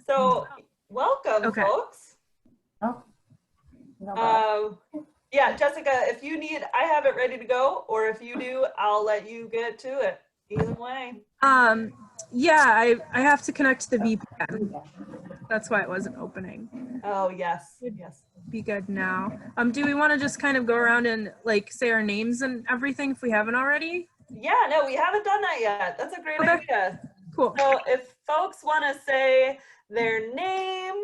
So welcome, Okay. folks. Oh, no problem. Yeah, Jessica, if you need, I have it ready to go, or if you do, I'll let you get to it. Either way. Yeah, I have to connect to the VPN. That's why it wasn't opening. Oh, yes, yes. Be good now. Do we want to just kind of go around and like say our names and everything if we haven't already? Yeah, no, we haven't done that yet. That's a great idea. Cool. So if folks want to say their name,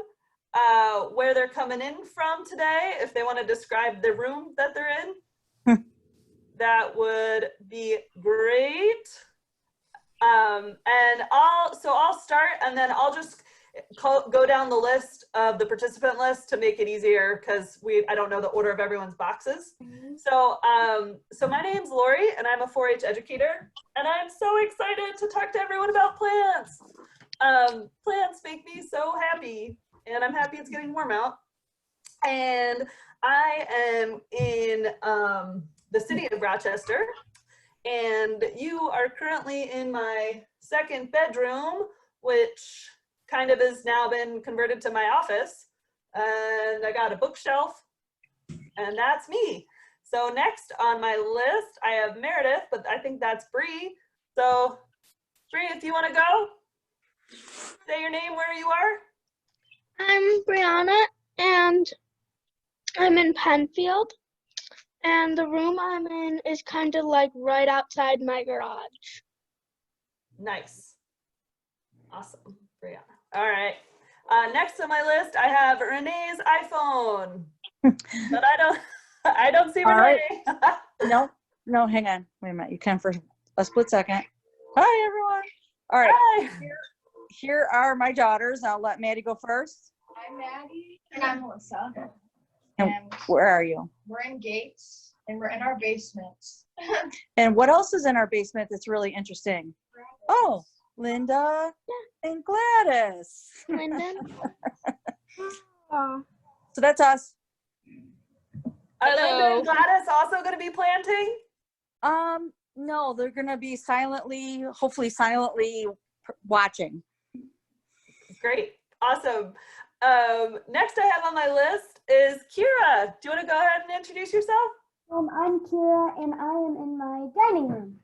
where they're coming in from today, if they want to describe the room that they're in, that would be great. And I'll start, and then I'll just go down the list of the participant list to make it easier because I don't know the order of everyone's boxes. So my name's Lori, and I'm a 4-H educator, and I'm so excited to talk to everyone about plants. Plants make me so happy, and I'm happy it's getting warm out. And I am in the city of Rochester, and you are currently in my second bedroom, which kind of has now been converted to my office. And I got a bookshelf, and that's me. So next on my list, I have Meredith, but I think that's Bree. So Bree, if you want to go, say your name, where you are. I'm Brianna, and I'm in Penfield, and the room I'm in is kind of like right outside my garage. Nice. Awesome, Brianna. All right. Next on my list, I have Renee's iPhone, but I don't see Renee. Right. No, hang on. Wait a minute. You can for a split second. Hi, everyone. All right. Hi. Here are my daughters. I'll let Maddie go first. I'm Maddie. And I'm Melissa. And where are you? We're in Gates, and we're in our basement. And what else is in our basement that's really interesting? Oh, Linda and Gladys. Linda. Oh. So that's us. Are Linda and Gladys also going to be planting? No, they're going to be hopefully silently watching. Great. Awesome. Next I have on my list is Kira. Do you want to go ahead and introduce yourself? I'm Kira, and I am in my dining room.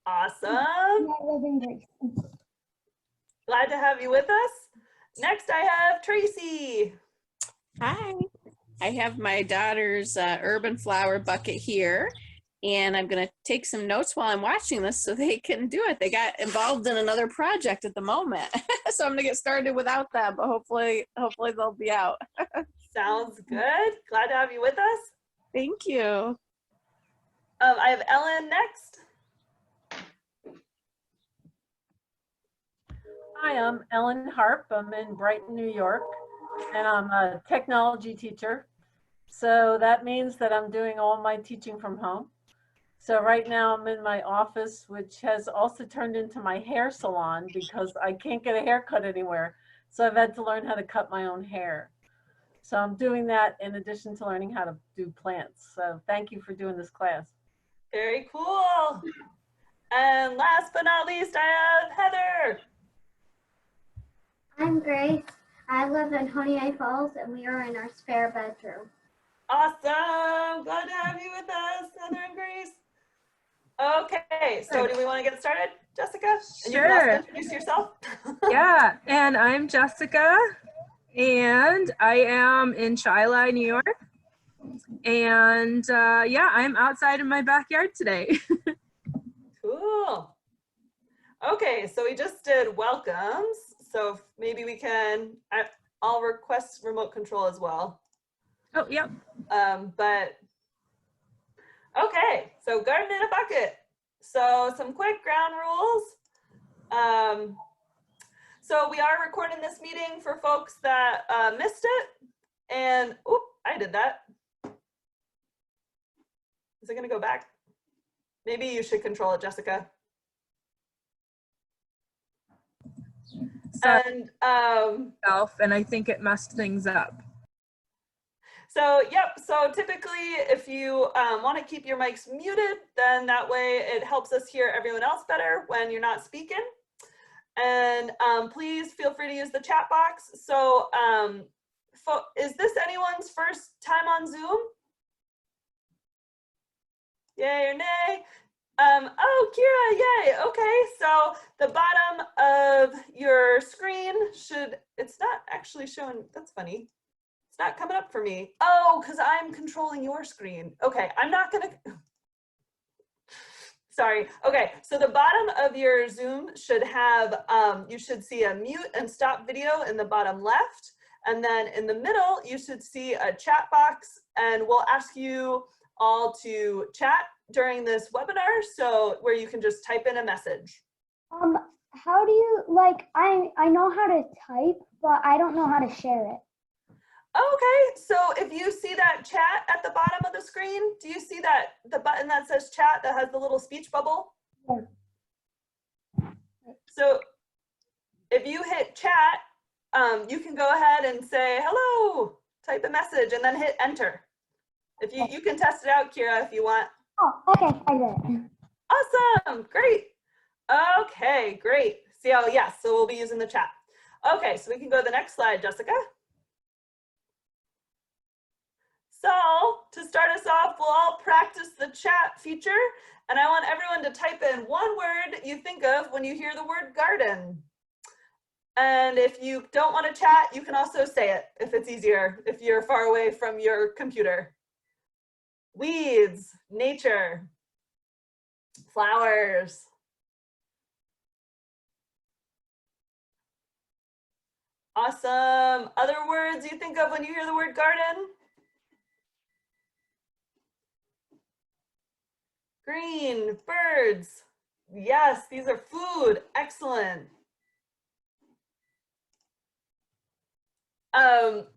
Awesome. My living room. Glad to have you with us. Next I have Tracy. Hi, I have my daughter's urban flower bucket here, and I'm going to take some notes while I'm watching this so they can do it. They got involved in another project at the moment, so I'm going to get started without them, but hopefully they'll be out. Sounds good. Glad to have you with us. Thank you. I have Ellen next. Hi, I'm Ellen Harp. I'm in Brighton, New York, and I'm a technology teacher. So that means that I'm doing all my teaching from home. So right now I'm in my office, which has also turned into my hair salon because I can't get a haircut anywhere. So I've had to learn how to cut my own hair. So I'm doing that in addition to learning how to do plants. So thank you for doing this class. Very cool. And last but not least, I have Heather. I'm Grace. I live in Honey Falls, and we are in our spare bedroom. Awesome. Glad to have you with us, Heather and Grace. Okay, so do we want to get started, Jessica? And Sure. you can also introduce yourself. Yeah, and I'm Jessica, and I am in Shiloh, New York. And yeah, I'm outside in my backyard today. Cool. Okay, so we just did welcomes. So maybe we can, I'll request remote control as well. Oh, yeah. But okay, so garden in a bucket. So some quick ground rules. So we are recording this meeting for folks that missed it. And, oop, I did that. Is it gonna go back? Maybe you should control it, Jessica. And and I think it messed things up. so yep, so typically if you want to keep your mics muted, then that way it helps us hear everyone else better when you're not speaking. And please feel free to use the chat box. So is this anyone's first time on Zoom? Yay or nay? Oh, Kira, yay. Okay, so the bottom of your screen should, it's not actually showing, that's funny. It's not coming up for me. Oh, because I'm controlling your screen. Okay, I'm not gonna, sorry. Okay, so the bottom of your Zoom should have, you should see a mute and stop video in the bottom left. And then in the middle, you should see a chat box, and we'll ask you all to chat during this webinar, so where you can just type in a message. How do you, like, I know how to type, but I don't know how to share it. Okay, so if you see that chat at the bottom of the screen, do you see that the button that says chat that has the little speech bubble? Yeah. So if you hit chat, you can go ahead and say hello, type a message, and then hit enter. If you can test it out, Kira, if you want. Oh, okay, I did it. Awesome, great. Okay, great. See how, yes, so we'll be using the chat. Okay, so we can go to the next slide, Jessica. So to start us off, we'll all practice the chat feature, and I want everyone to type in one word you think of when you hear the word garden. And if you don't want to chat, you can also say it if it's easier, if you're far away from your computer. Weeds, nature, flowers. Awesome. Other words you think of when you hear the word garden? Green, birds. Yes, these are food. Excellent.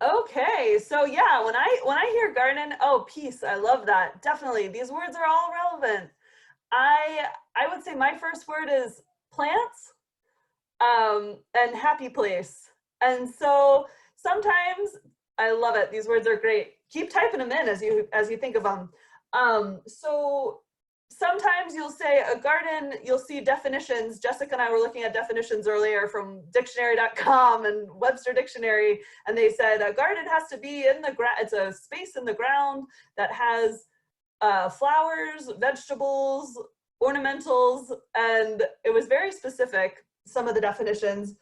Okay, so yeah, when I hear garden, oh, peace, I love that. Definitely, these words are all relevant. I would say my first word is plants, and happy place. And so sometimes I love it. These words are great. Keep typing them in as you think of them. So sometimes you'll say a garden, you'll see definitions. Jessica and I were looking at definitions earlier from dictionary.com and Webster Dictionary, and they said a garden has to be in the ground. It's a space in the ground that has flowers, vegetables, ornamentals, and it was very specific, some of the definitions.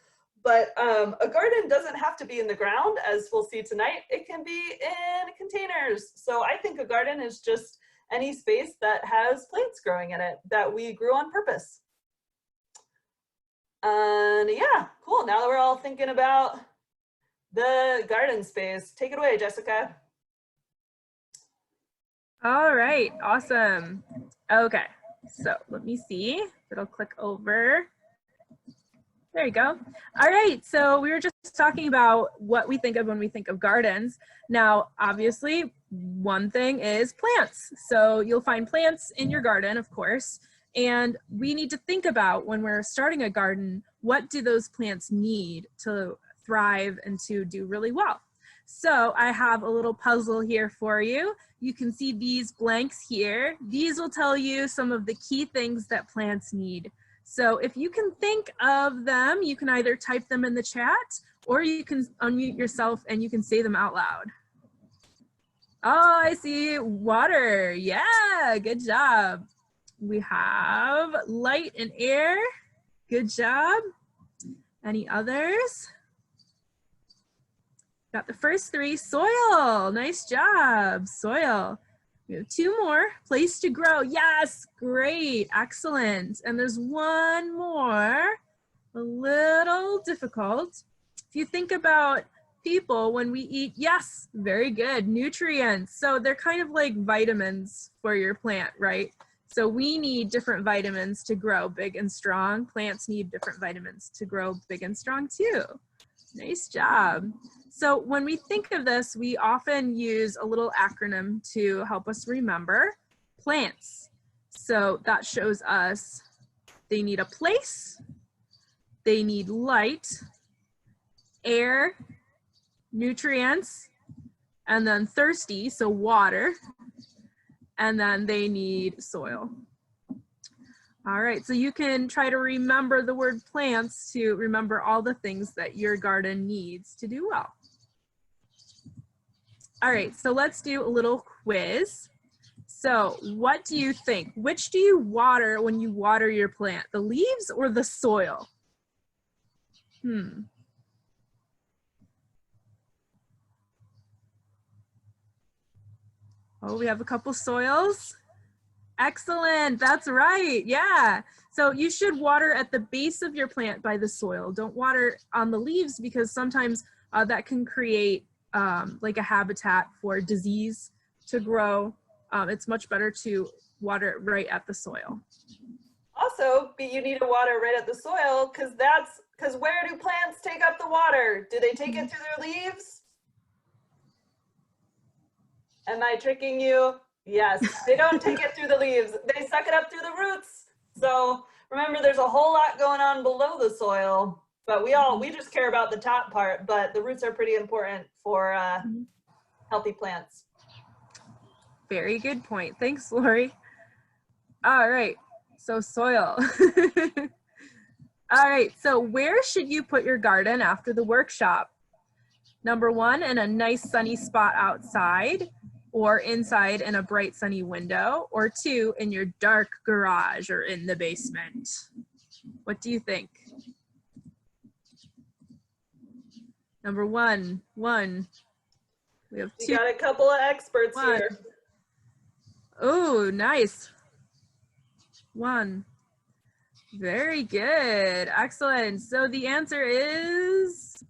But a garden doesn't have to be in the ground, as we'll see tonight. It can be in containers. So I think a garden is just any space that has plants growing in it that we grew on purpose. And yeah, cool. Now that we're all thinking about the garden space, take it away, Jessica. All right, awesome. Okay, so let me see if it'll click over. There you go. All right, so we were just talking about what we think of when we think of gardens. Now, obviously, one thing is plants. So you'll find plants in your garden, of course, and we need to think about when we're starting a garden, what do those plants need to thrive and to do really well? So I have a little puzzle here for you. You can see these blanks here. These will tell you some of the key things that plants need. So if you can think of them, you can either type them in the chat or you can unmute yourself and you can say them out loud. Oh, I see water. Yeah, good job. We have light and air. Good job. Any others? Got the first three. Soil. Nice job. Soil. We have two more. Place to grow. Yes, great. Excellent. And there's one more. A little difficult. If you think about people when we eat, yes, very good. Nutrients. So they're kind of like vitamins for your plant, right? So we need different vitamins to grow big and strong. Plants need different vitamins to grow big and strong too. Nice job. So when we think of this, we often use a little acronym to help us remember plants. So that shows us they need a place, they need light, air, nutrients, and then thirsty, so water, and then they need soil. All right, so you can try to remember the word plants to remember all the things that your garden needs to do well. All right, so let's do a little quiz. So what do you think? Which do you water when you water your plant? The leaves or the soil? Oh, we have a couple soils. Excellent, that's right, yeah. So you should water at the base of your plant by the soil. Don't water on the leaves because sometimes that can create like a habitat for disease to grow. It's much better to water it right at the soil. Also, you need to water right at the soil because where do plants take up the water? Do they take it through their leaves? Am I tricking you? Yes, they don't take it through the leaves. They suck it up through the roots. So remember, there's a whole lot going on below the soil, but we just care about the top part, but the roots are pretty important for healthy plants. Very good point. Thanks, Lori. All right, so soil. All right, so where should you put your garden after the workshop? Number 1, in a nice sunny spot outside, or inside in a bright sunny window, or 2, in your dark garage or in the basement. What do you think? Number 1. We have 2. You got a couple of experts 1. here. Oh, nice. 1. Very good. Excellent. So the answer is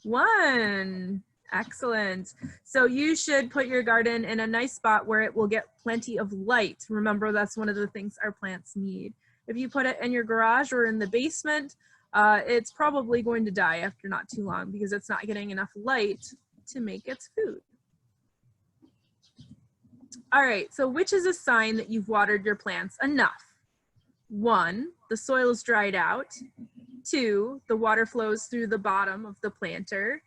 1. Excellent. So you should put your garden in a nice spot where it will get plenty of light. Remember, that's one of the things our plants need. If you put it in your garage or in the basement, it's probably going to die after not too long because it's not getting enough light to make its food. All right, so which is a sign that you've watered your plants enough? 1, the soil is dried out. 2, the water flows through the bottom of the planter.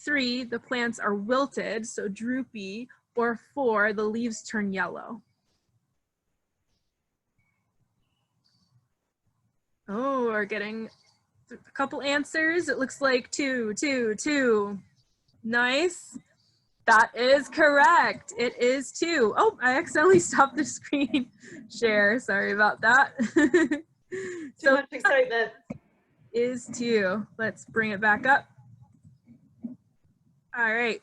3, the plants are wilted, so droopy. Or 4, the leaves turn yellow. Oh, we're getting a couple answers. It looks like 2, 2, 2. Nice. That is correct. It is 2. Oh, I accidentally stopped the screen share. Sorry about that. Too much excitement. Is 2. Let's bring it back up. All right.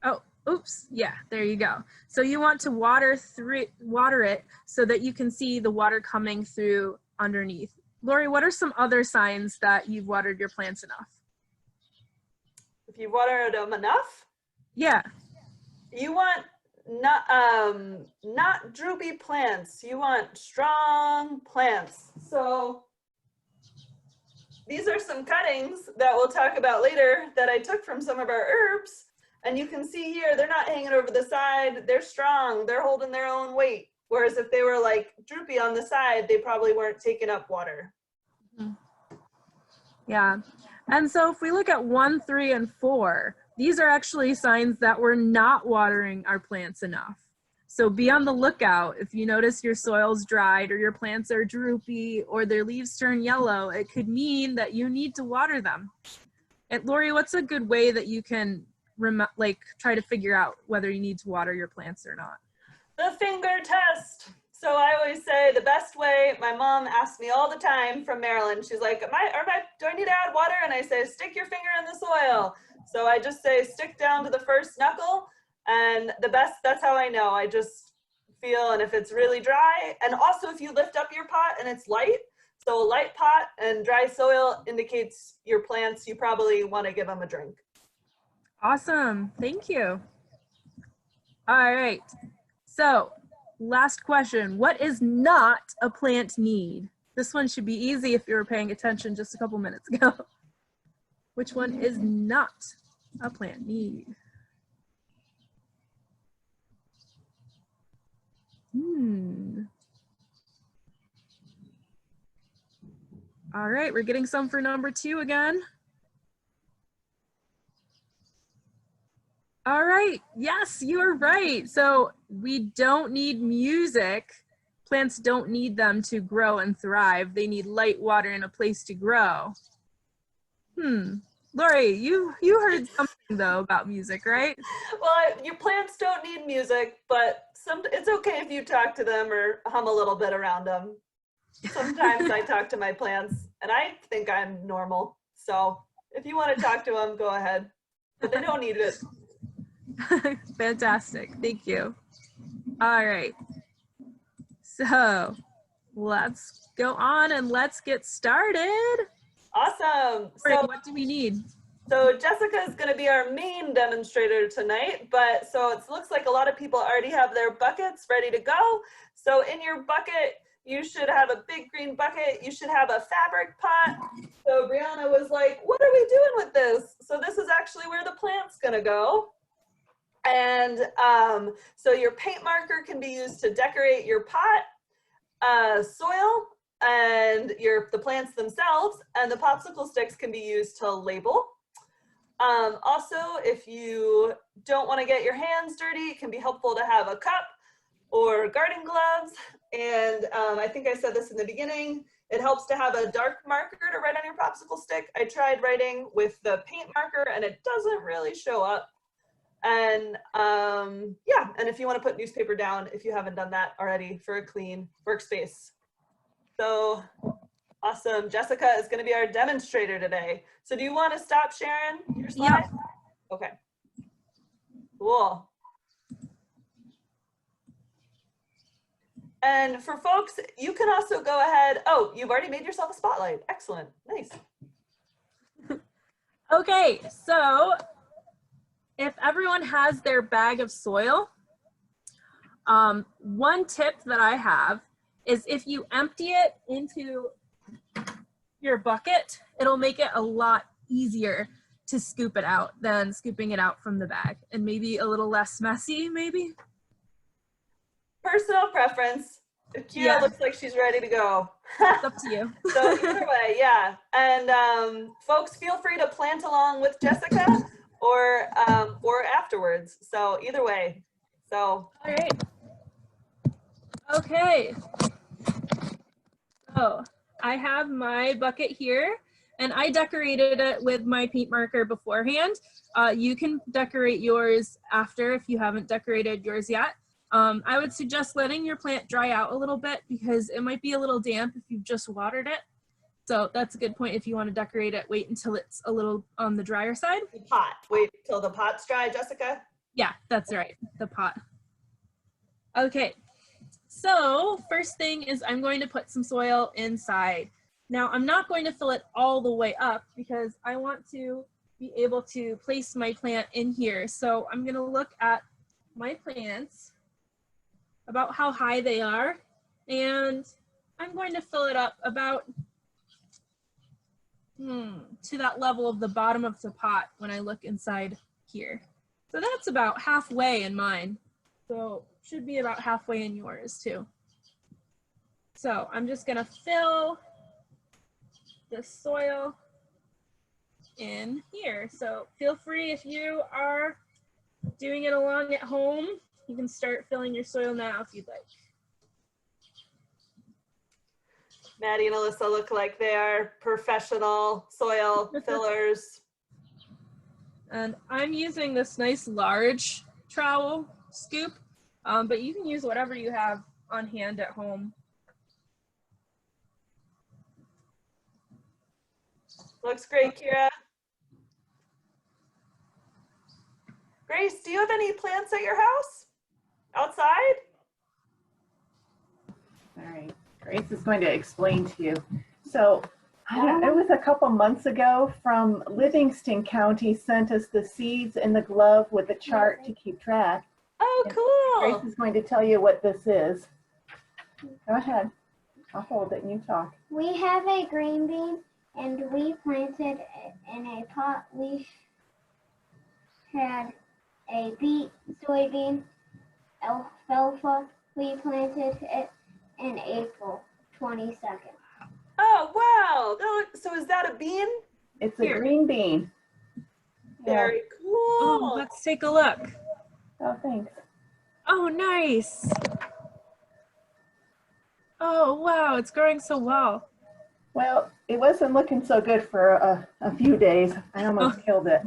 Oh, oops. Yeah, there you go. So you want to water it so that you can see the water coming through underneath. Lori, what are some other signs that you've watered your plants enough? If you watered them enough? Yeah. You want not droopy plants. You want strong plants. So these are some cuttings that we'll talk about later that I took from some of our herbs. And you can see here, they're not hanging over the side. They're strong. They're holding their own weight. Whereas if they were like droopy on the side, they probably weren't taking up water. Yeah. And so if we look at 1, 3, and 4, these are actually signs that we're not watering our plants enough. So be on the lookout. If you notice your soil's dried or your plants are droopy or their leaves turn yellow, it could mean that you need to water them. And Lori, what's a good way that you can try to figure out whether you need to water your plants or not? The finger test. So I always say the best way, my mom asks me all the time from Maryland, she's like, do I need to add water? And I say, stick your finger in the soil. So I just say, stick down to the first knuckle. And that's how I know. I just feel, and if it's really dry, and also if you lift up your pot and it's light, so a light pot and dry soil indicates your plants, you probably want to give them a drink. Awesome, thank you. All right, so last question, what is not a plant need? This one should be easy if you were paying attention just a couple minutes ago. Which one is not a plant need? All right, we're getting some for number 2 again. All right, yes, you are right. So we don't need music plants don't need them to grow and thrive. They need light, water, and a place to grow. Lori, you heard something though about music, right? Well, your plants don't need music, but it's okay if you talk to them or hum a little bit around them. Sometimes I talk to my plants and I think I'm normal. So if you want to talk to them, go ahead, but they don't need it. Fantastic, thank you. All right, so let's go on and let's get started. Awesome. So So what do we need? So Jessica is going to be our main demonstrator tonight, but so it looks like a lot of people already have their buckets ready to go. So in your bucket, you should have a big green bucket. You should have a fabric pot. So Brianna was like, what are we doing with this? So this is actually where the plant's going to go. And so your paint marker can be used to decorate your pot, soil, and the plants themselves, and the popsicle sticks can be used to label. Also, if you don't want to get your hands dirty, it can be helpful to have a cup or garden gloves. And I think I said this in the beginning, it helps to have a dark marker to write on your popsicle stick. I tried writing with the paint marker and it doesn't really show up. And yeah, and if you want to put newspaper down, if you haven't done that already, for a clean workspace. So awesome. Jessica is going to be our demonstrator today. So do you want to stop sharing your slide? Yeah. Okay. Cool. And for folks, you can also go ahead. Oh, you've already made yourself a spotlight. Excellent. Nice. Okay, so if everyone has their bag of soil, one tip that I have is if you empty it into your bucket, it'll make it a lot easier to scoop it out than scooping it out from the bag, and maybe a little less messy, maybe. Personal preference. Kira looks like she's ready to go. It's up to you. So either way, yeah. And folks, feel free to plant along with Jessica or afterwards. So either way. So. All right. Okay. So I have my bucket here, and I decorated it with my paint marker beforehand. You can decorate yours after if you haven't decorated yours yet. I would suggest letting your plant dry out a little bit because it might be a little damp if you've just watered it. So that's a good point. If you want to decorate it, wait until it's a little on the drier side. The pot. Wait till the pot's dry, Jessica? Yeah, that's right. The pot. Okay. So first thing is I'm going to put some soil inside. Now I'm not going to fill it all the way up because I want to be able to place my plant in here. So I'm going to look at my plants, about how high they are, and I'm going to fill it up about to that level of the bottom of the pot when I look inside here. So that's about halfway in mine. So should be about halfway in yours too. So I'm just gonna fill the soil in here. So feel free, if you are doing it along at home, you can start filling your soil now if you'd like. Maddie and Alyssa look like they are professional soil fillers. And I'm using this nice large trowel scoop, but you can use whatever you have on hand at home. Looks great, Kira. Grace, do you have any plants at your house? Outside? All right, Grace is going to explain to you. So it was a couple months ago from Livingston County sent us the seeds in the glove with the chart to keep track. Oh, cool. Grace is going to tell you what this is. Go ahead. I'll hold it and you talk. We have a green bean and we planted it in a pot. We had a beet, soybean, alfalfa. We planted it in April 22nd. Oh, wow. So is that a bean? It's a green bean. Very cool. Oh, let's take a look. Oh, thanks. Oh, nice. Oh, wow, it's growing so well. Well, it wasn't looking so good for a few days. I almost killed it.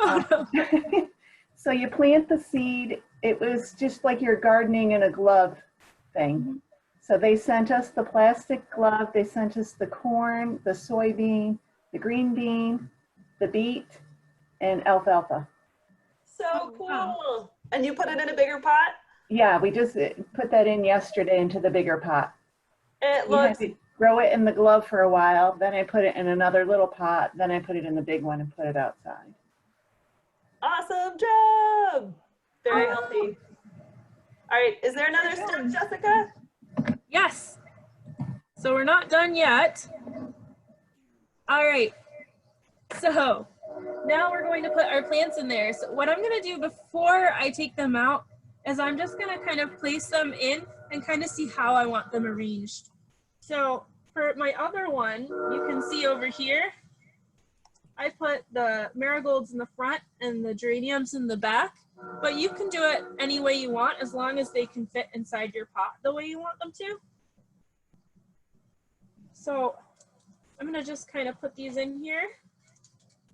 Oh, no. So you plant the seed. It was just like you're gardening in a glove thing. So they sent us the plastic glove. They sent us the corn, the soybean, the green bean, the beet, and alfalfa. So cool. Wow. And you put it in a bigger pot? Yeah, we just put that in yesterday into the bigger pot. It We had looks, to grow it in the glove for a while. Then I put it in another little pot. Then I put it in the big one and put it outside. awesome job. Very healthy. All right, is there another step, Jessica? Yes. So we're not done yet. All right. So now we're going to put our plants in there. So what I'm going to do before I take them out is I'm just going to kind of place them in and kind of see how I want them arranged. So for my other one, you can see over here, I put the marigolds in the front and the geraniums in the back, but you can do it any way you want as long as they can fit inside your pot the way you want them to. So I'm gonna just kind of put these in here.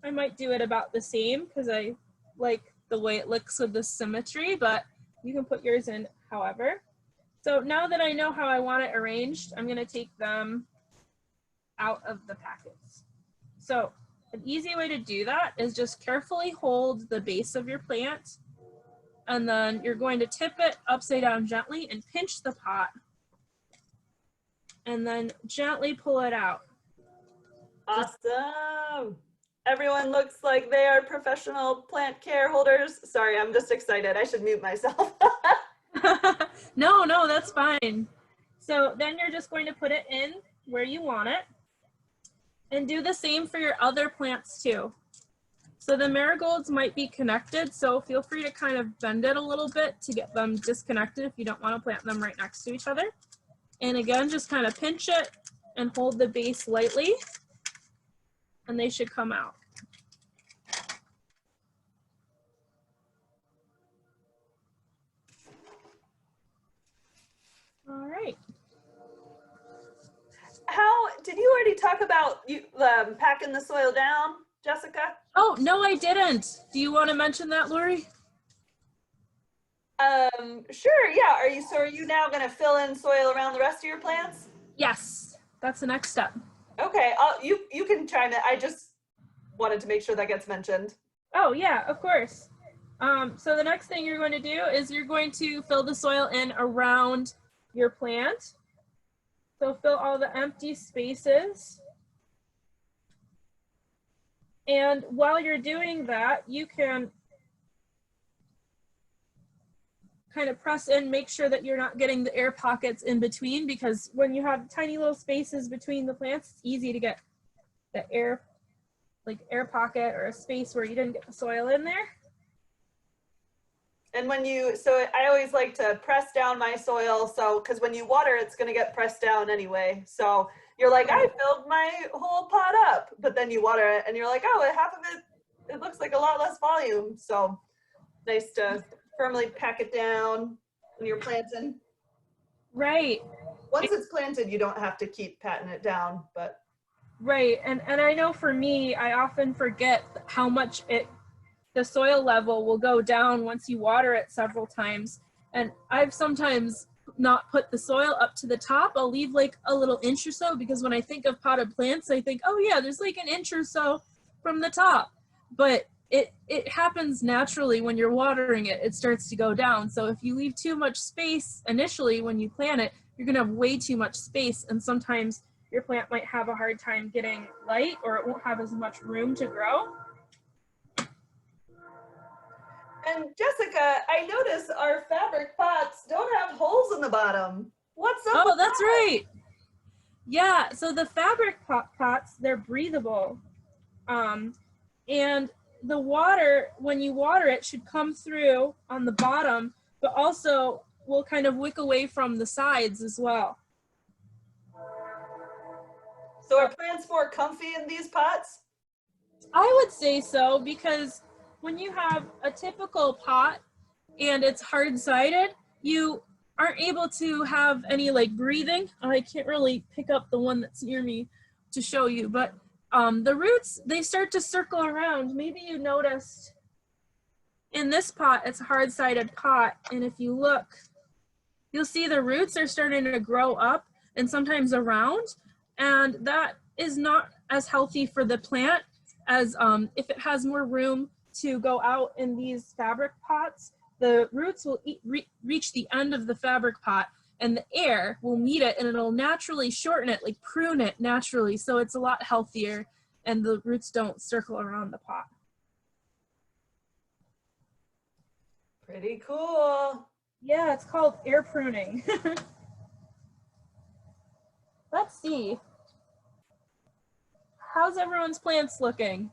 I might do it about the same because I like the way it looks with the symmetry, but you can put yours in however. So now that I know how I want it arranged, I'm gonna take them out of the packets. So an easy way to do that is just carefully hold the base of your plant, and then you're going to tip it upside down gently and pinch the pot, and then gently pull it out. Awesome. Everyone looks like they are professional plant care holders. Sorry, I'm just excited. I should mute myself. No, that's fine. So then you're just going to put it in where you want it, and do the same for your other plants too. So the marigolds might be connected, so feel free to kind of bend it a little bit to get them disconnected if you don't want to plant them right next to each other. And again, just kind of pinch it and hold the base lightly, and they should come out. All right. How, did you already talk about you packing the soil down, Jessica? Oh, no, I didn't. Do you want to mention that, Lori? Sure, yeah. Are you now gonna fill in soil around the rest of your plants? Yes, that's the next step. Okay, you can chime in. I just wanted to make sure that gets mentioned. Oh yeah, of course. So the next thing you're going to do is you're going to fill the soil in around your plant. So fill all the empty spaces. And while you're doing that, you can kind of press in, make sure that you're not getting the air pockets in between, because when you have tiny little spaces between the plants, it's easy to get the air, like air pocket or a space where you didn't get the soil in there. And so I always like to press down my soil, so, because when you water, it's gonna get pressed down anyway. So you're like, I filled my whole pot up, but then you water it and you're like, oh, half of it looks like a lot less volume. So nice to firmly pack it down when you're planting. Right. Once it's planted, you don't have to keep patting it down, but. Right, and I know for me, I often forget how much the soil level will go down once you water it several times. And I've sometimes not put the soil up to the top. I'll leave like a little inch or so, because when I think of potted plants, I think, oh yeah, there's like an inch or so from the top. But it happens naturally when you're watering it, it starts to go down. So if you leave too much space initially when you plant it, you're gonna have way too much space, and sometimes your plant might have a hard time getting light, or it won't have as much room to grow. And Jessica, I notice our fabric pots don't have holes in the bottom. What's up? Oh, that's right. Yeah, so the fabric pots, they're breathable. And the water, when you water it, should come through on the bottom, but also will kind of wick away from the sides as well. So are plants more comfy in these pots? I would say so, because when you have a typical pot and it's hard-sided, you aren't able to have any like breathing, I can't really pick up the one that's near me to show you, but the roots, they start to circle around. Maybe you noticed in this pot, it's a hard-sided pot, and if you look, you'll see the roots are starting to grow up and sometimes around, and that is not as healthy for the plant as if it has more room to go out in these fabric pots. The roots will reach the end of the fabric pot, and the air will meet it, and it'll naturally shorten it, like prune it naturally, so it's a lot healthier, and the roots don't circle around the pot. Pretty cool. Yeah, it's called air pruning. Let's see. How's everyone's plants looking?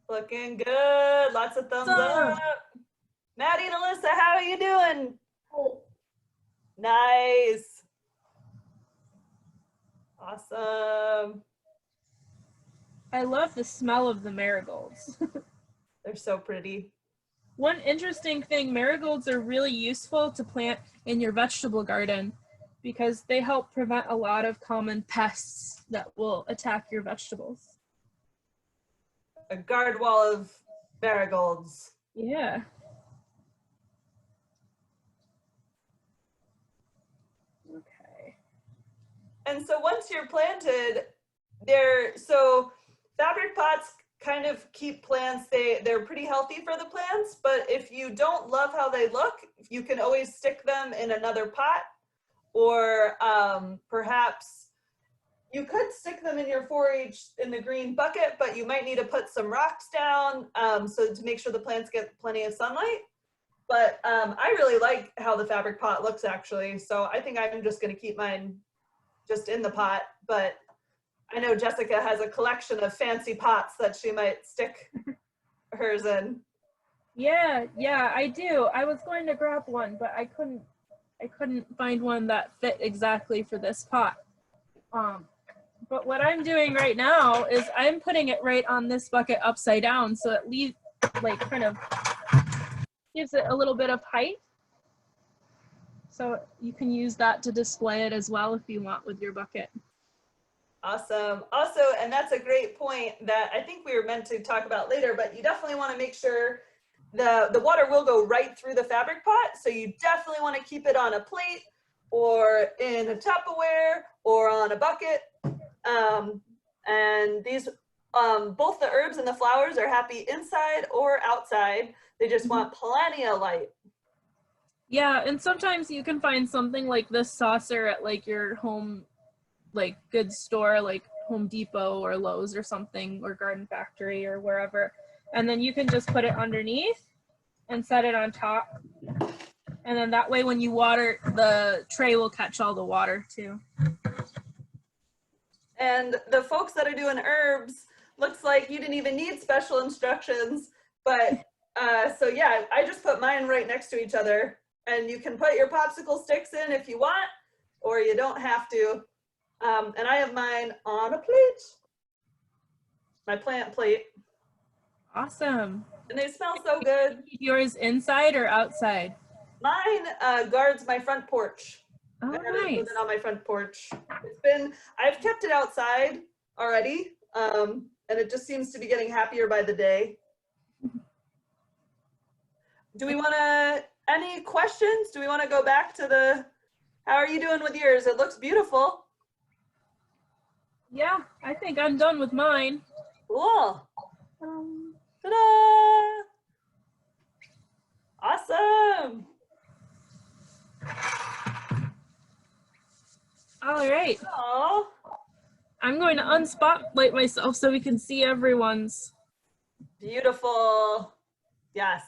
Looking good. Lots of thumbs up. Maddie and Alyssa, how are you doing? Nice. Awesome. I love the smell of the marigolds. They're so pretty. One interesting thing, marigolds are really useful to plant in your vegetable garden because they help prevent a lot of common pests that will attack your vegetables. A guard wall of marigolds. Yeah. Okay. And so once you're planted, so fabric pots kind of keep plants, they're pretty healthy for the plants, but if you don't love how they look, you can always stick them in another pot, or perhaps you could stick them in your 4-H in the green bucket, but you might need to put some rocks down so to make sure the plants get plenty of sunlight. But I really like how the fabric pot looks actually, so I think I'm just gonna keep mine just in the pot, but I know Jessica has a collection of fancy pots that she might stick hers in. Yeah, I do. I was going to grab one, but I couldn't find one that fit exactly for this pot. But what I'm doing right now is I'm putting it right on this bucket upside down, so it leaves, like, kind of gives it a little bit of height. So you can use that to display it as well if you want with your bucket. Awesome. Also, and that's a great point that I think we were meant to talk about later, but you definitely want to make sure the water will go right through the fabric pot. So you definitely want to keep it on a plate or in a Tupperware or on a bucket. And these, both the herbs and the flowers are happy inside or outside. They just want plenty of light. Yeah, and sometimes you can find something like this saucer at like your home, like goods store, like Home Depot or Lowe's or something, or Garden Factory or wherever. And then you can just put it underneath and set it on top. And then that way when you water, the tray will catch all the water too. And the folks that are doing herbs, looks like you didn't even need special instructions, but so yeah, I just put mine right next to each other, and you can put your popsicle sticks in if you want, or you don't have to. And I have mine on a plate, my plant plate. Awesome. And they smell so good. Yours inside or outside? Mine guards my front porch. Oh, I haven't nice. put it on my front porch. I've kept it outside already, and it just seems to be getting happier by the day. Do we want to, any questions? Do we want to go back to how are you doing with yours? It looks beautiful. Yeah, I think I'm done with mine. Cool. Ta-da! Awesome. All right. Aww. I'm going to unspotlight myself so we can see everyone's. Beautiful. Yes.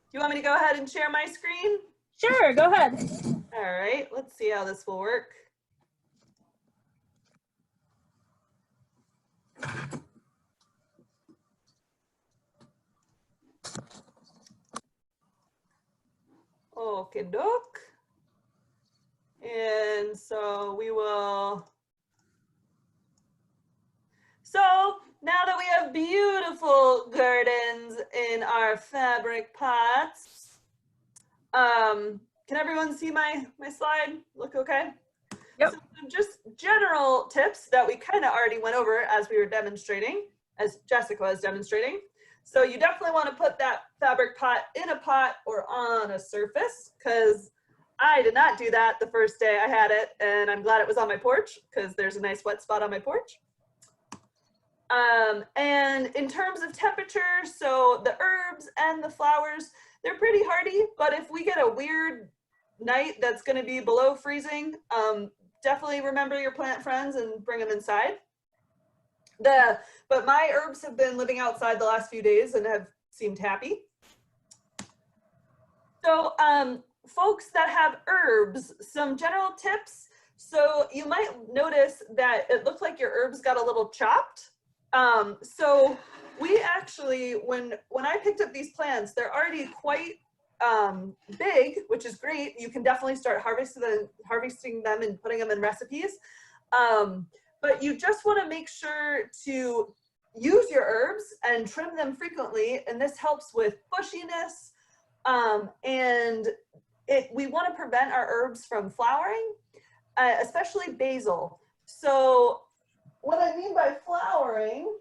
Do you want me to go ahead and share my screen? Sure, go ahead. All right, let's see how this will work. Okie doke. And so we will, so now that we have beautiful gardens in our fabric pots, can everyone see my slide? Look okay? Yep. So just general tips that we kind of already went over as we were demonstrating, as Jessica was demonstrating. So you definitely want to put that fabric pot in a pot or on a surface, because I did not do that the first day I had it, and I'm glad it was on my porch because there's a nice wet spot on my porch. And in terms of temperature, so the herbs and the flowers, they're pretty hardy, but if we get a weird night that's going to be below freezing, definitely remember your plant friends and bring them inside. But my herbs have been living outside the last few days and have seemed happy. So folks that have herbs, some general tips. So you might notice that it looked like your herbs got a little chopped. So we actually, when I picked up these plants, they're already quite big, which is great. You can definitely start harvesting them and putting them in recipes. But you just want to make sure to use your herbs and trim them frequently, and this helps with bushiness. And we want to prevent our herbs from flowering, especially basil. So what I mean by flowering,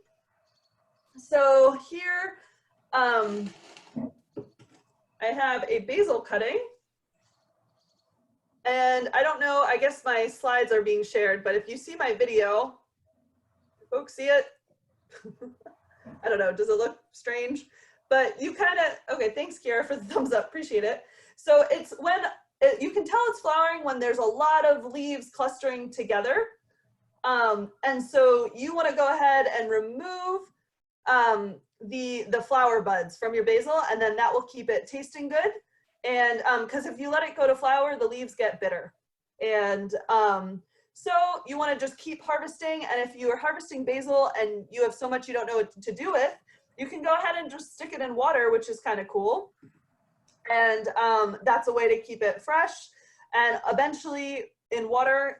so here I have a basil cutting. And I don't know, I guess my slides are being shared, but if you see my video, folks see it? I don't know, does it look strange? But you kind of, okay, thanks Kiara for the thumbs up, appreciate it. So it's when, you can tell it's flowering when there's a lot of leaves clustering together. And so you want to go ahead and remove the flower buds from your basil, and then that will keep it tasting good. And because if you let it go to flower, the leaves get bitter. And so you want to just keep harvesting. And if you are harvesting basil and you have so much you don't know what to do with, you can go ahead and just stick it in water, which is kind of cool. And that's a way to keep it fresh. And eventually in water,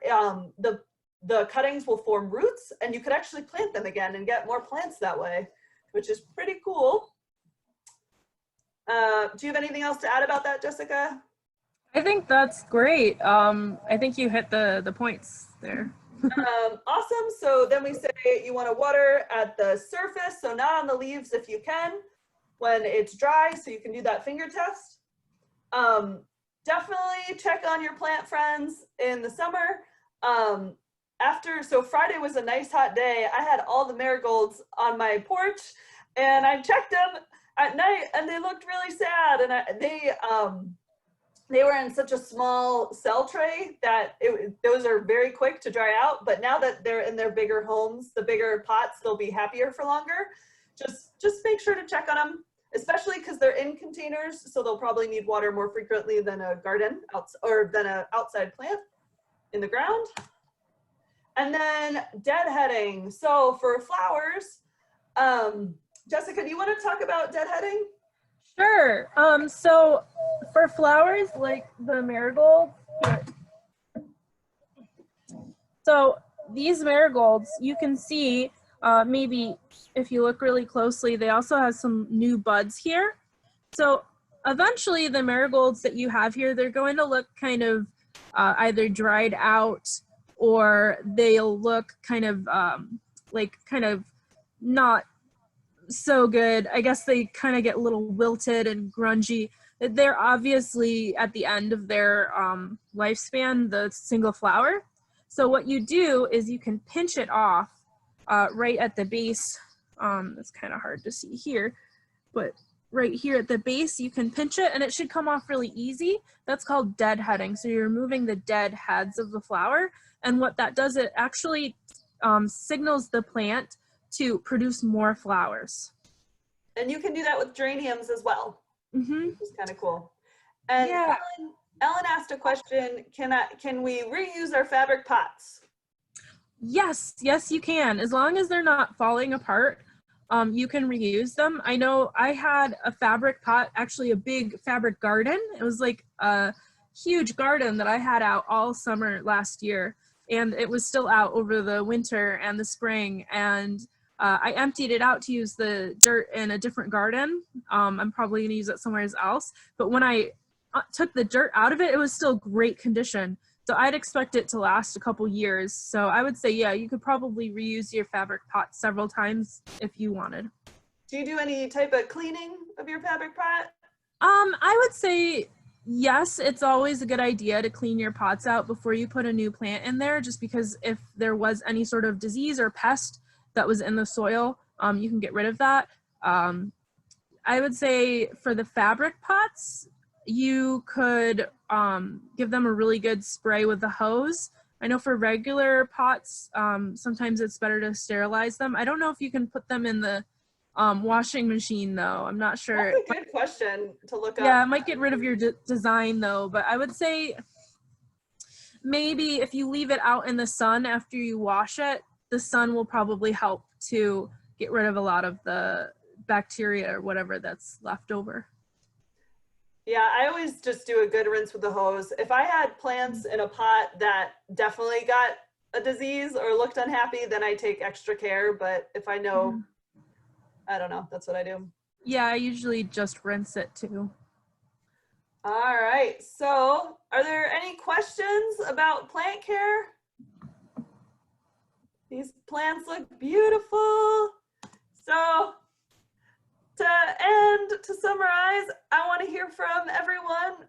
the cuttings will form roots, and you could actually plant them again and get more plants that way, which is pretty cool. Do you have anything else to add about that, Jessica? I think that's great. I think you hit the points there. Awesome. So then we say you want to water at the surface, so not on the leaves if you can, when it's dry, so you can do that finger test. Definitely check on your plant friends in the summer. So Friday was a nice hot day. I had all the marigolds on my porch, and I checked them at night, and they looked really sad. And they were in such a small cell tray that those are very quick to dry out. But now that they're in their bigger homes, the bigger pots, they'll be happier for longer. Just make sure to check on them, especially because they're in containers, so they'll probably need water more frequently than a garden or than an outside plant in the ground. And then deadheading. So for flowers, Jessica, do you want to talk about deadheading? Sure. So for flowers like the marigolds, so these marigolds, you can see maybe if you look really closely, they also have some new buds here. So eventually the marigolds that you have here, they're going to look kind of either dried out, or they'll look kind of not so good. I guess they kind of get a little wilted and grungy. They're obviously at the end of their lifespan, the single flower. So what you do is you can pinch it off right at the base. It's kind of hard to see here, but right here at the base, you can pinch it and it should come off really easy. That's called deadheading. So you're removing the dead heads of the flower. And what that does, it actually signals the plant to produce more flowers. And you can do that with geraniums as well, which is kind of cool. And yeah. Ellen asked a question, can we reuse our fabric pots? Yes, you can. As long as they're not falling apart, you can reuse them. I know I had a fabric pot, actually a big fabric garden. It was like a huge garden that I had out all summer last year, and it was still out over the winter and the spring. And I emptied it out to use the dirt in a different garden. I'm probably gonna use it somewhere else. But when I took the dirt out of it, it was still great condition. So I'd expect it to last a couple years. So I would say, yeah, you could probably reuse your fabric pot several times if you wanted. Do you do any type of cleaning of your fabric pot? I would say yes, it's always a good idea to clean your pots out before you put a new plant in there, just because if there was any sort of disease or pest that was in the soil, you can get rid of that. I would say for the fabric pots, you could give them a really good spray with the hose. I know for regular pots, sometimes it's better to sterilize them. I don't know if you can put them in the washing machine though. I'm not sure. That's a good question to look up. Yeah, it might get rid of your design though, but I would say maybe if you leave it out in the sun after you wash it, the sun will probably help to get rid of a lot of the bacteria or whatever that's left over. Yeah, I always just do a good rinse with the hose. If I had plants in a pot that definitely got a disease or looked unhappy, then I take extra care. But if I know, I don't know, that's what I do. Yeah, I usually just rinse it too. All right, so are there any questions about plant care? These plants look beautiful. So to summarize, I want to hear from everyone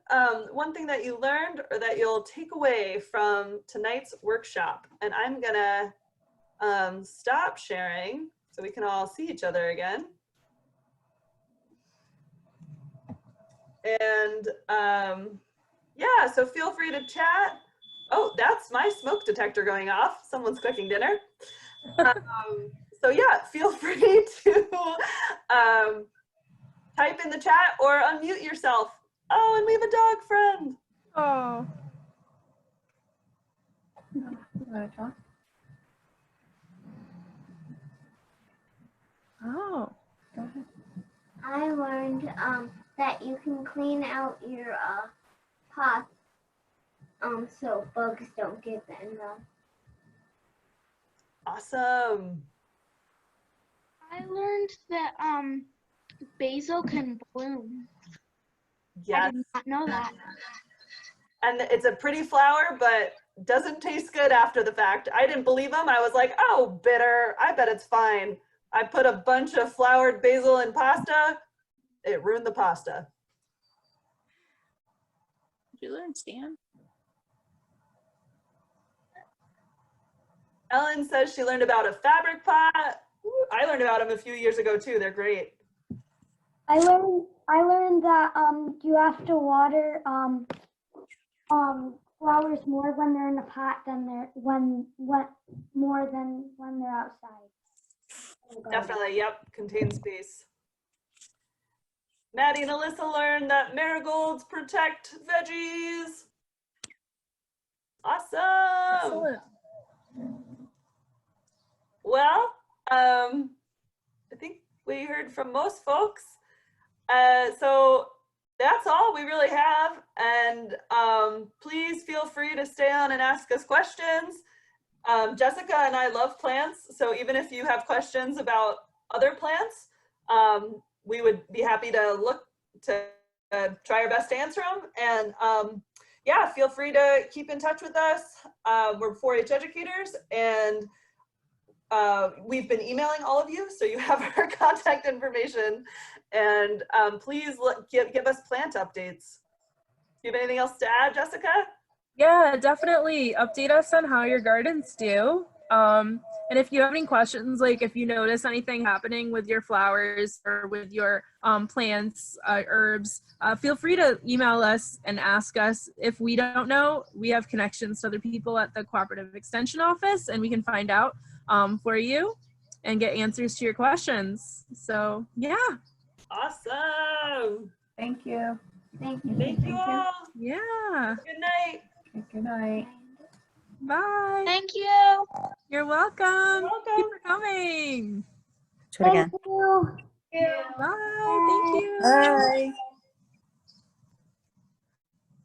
one thing that you learned or that you'll take away from tonight's workshop. And I'm gonna stop sharing so we can all see each other again. And yeah, so feel free to chat. Oh, that's my smoke detector going off. Someone's cooking dinner. So yeah, feel free to type in the chat or unmute yourself. Oh, and we have a dog friend. Oh. You want to talk? Oh. Go ahead. I learned that you can clean out your pots so bugs don't get in them. Awesome. I learned that basil can bloom. I Yes. did not know that. And it's a pretty flower, but doesn't taste good after the fact. I didn't believe him. I was like, oh, bitter. I bet it's fine. I put a bunch of flowered basil in pasta. It ruined the pasta. Did you learn, Stan? Ellen says she learned about a fabric pot. Ooh, I learned about them a few years ago too. They're great. I learned that you have to water flowers more when they're in a pot than more than when they're outside. Definitely, yep, contains space. Maddie and Alyssa learned that marigolds protect veggies. Awesome. Excellent. Well, I think we heard from most folks. So that's all we really have. And please feel free to stay on and ask us questions. Jessica and I love plants. So even if you have questions about other plants, we would be happy to look to try our best to answer them. And yeah, feel free to keep in touch with us. We're 4-H educators, and we've been emailing all of you, so you have our contact information. And please give us plant updates. Do you have anything else to add, Jessica? Yeah, definitely update us on how your gardens do. And if you have any questions, like if you notice anything happening with your flowers or with your plants, herbs, feel free to email us and ask us. If we don't know, we have connections to other people at the Cooperative Extension Office, and we can find out for you and get answers to your questions. So yeah. Awesome. Thank you. Thank you. Thank you all. Yeah. Good night. Good night. Bye. Thank you. You're welcome. You're Thank you welcome. for coming. Do it again. Thank you. Bye. Thank you.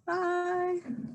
Bye. Bye.